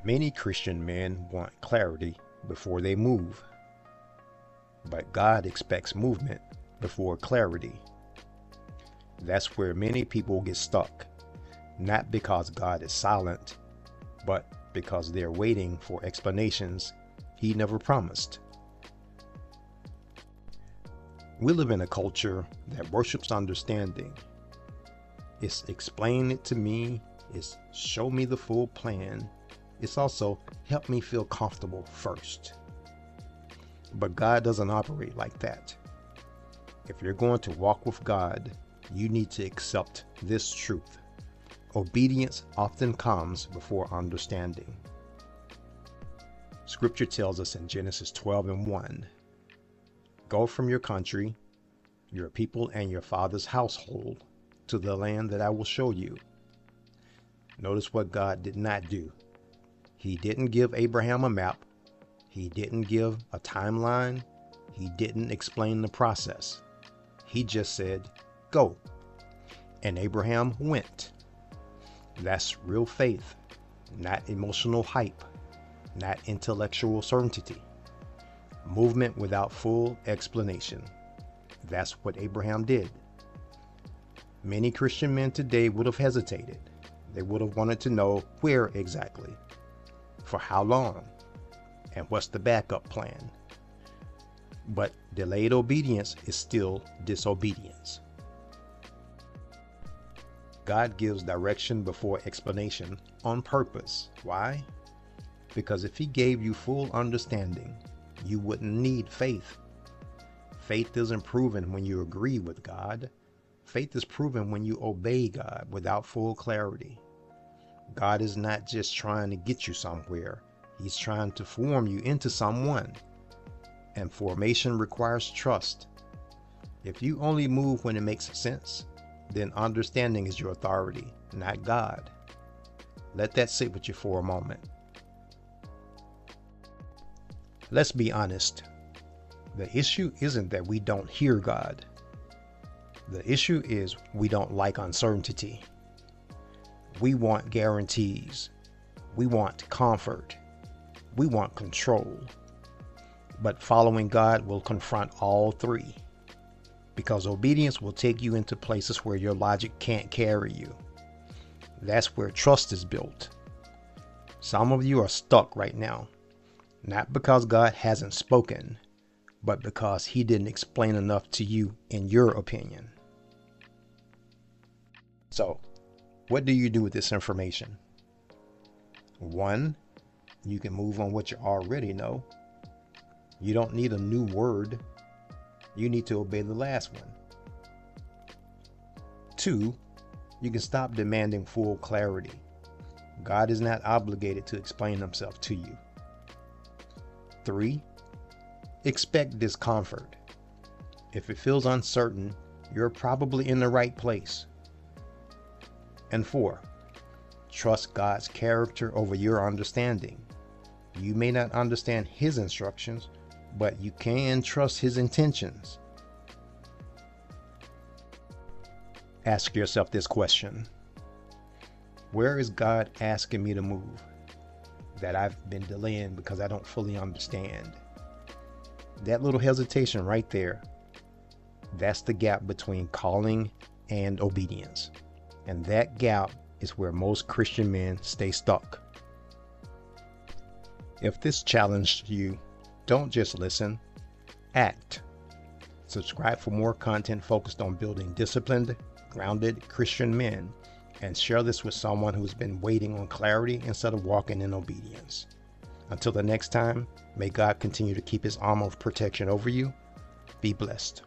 Many Christian men want clarity before they move, but God expects movement before clarity. That's where many people get stuck, not because God is silent, but because they're waiting for explanations He never promised. We live in a culture that worships understanding. It's explain it to me, it's show me the full plan, it's also help me feel comfortable first. But God doesn't operate like that. If you're going to walk with God, you need to accept this truth. Obedience often comes before understanding. Scripture tells us in Genesis 12:1, "Go from your country, your people, and your father's household to the land that I will show you." Notice what God did not do. He didn't give Abraham a map. He didn't give a timeline. He didn't explain the process. He just said, "Go." And Abraham went. That's real faith, not emotional hype, not intellectual certainty. Movement without full explanation. That's what Abraham did. Many Christian men today would have hesitated. They would have wanted to know where exactly, for how long, and what's the backup plan. But delayed obedience is still disobedience. God gives direction before explanation on purpose. Why? Because if He gave you full understanding, you wouldn't need faith. Faith isn't proven when you agree with God. Faith is proven when you obey God without full clarity. God is not just trying to get you somewhere. He's trying to form you into someone. And formation requires trust. If you only move when it makes sense, then understanding is your authority, not God. Let that sit with you for a moment. Let's be honest. The issue isn't that we don't hear God. The issue is we don't like uncertainty. We want guarantees. We want comfort. We want control. But following God will confront all three, because obedience will take you into places where your logic can't carry you. That's where trust is built. Some of you are stuck right now, not because God hasn't spoken, but because He didn't explain enough to you in your opinion. So, what do you do with this information? 1, you can move on what you already know. You don't need a new word. You need to obey the last one. 2, you can stop demanding full clarity. God is not obligated to explain Himself to you. 3, expect discomfort. If it feels uncertain, you're probably in the right place. And 4, trust God's character over your understanding. You may not understand His instructions, but you can trust His intentions. Ask yourself this question: where is God asking me to move that I've been delaying because I don't fully understand? That little hesitation right there, that's the gap between calling and obedience. And that gap is where most Christian men stay stuck. If this challenged you, don't just listen, act. Subscribe for more content focused on building disciplined, grounded Christian men, and share this with someone who's been waiting on clarity instead of walking in obedience. Until the next time, may God continue to keep His armor of protection over you. Be blessed.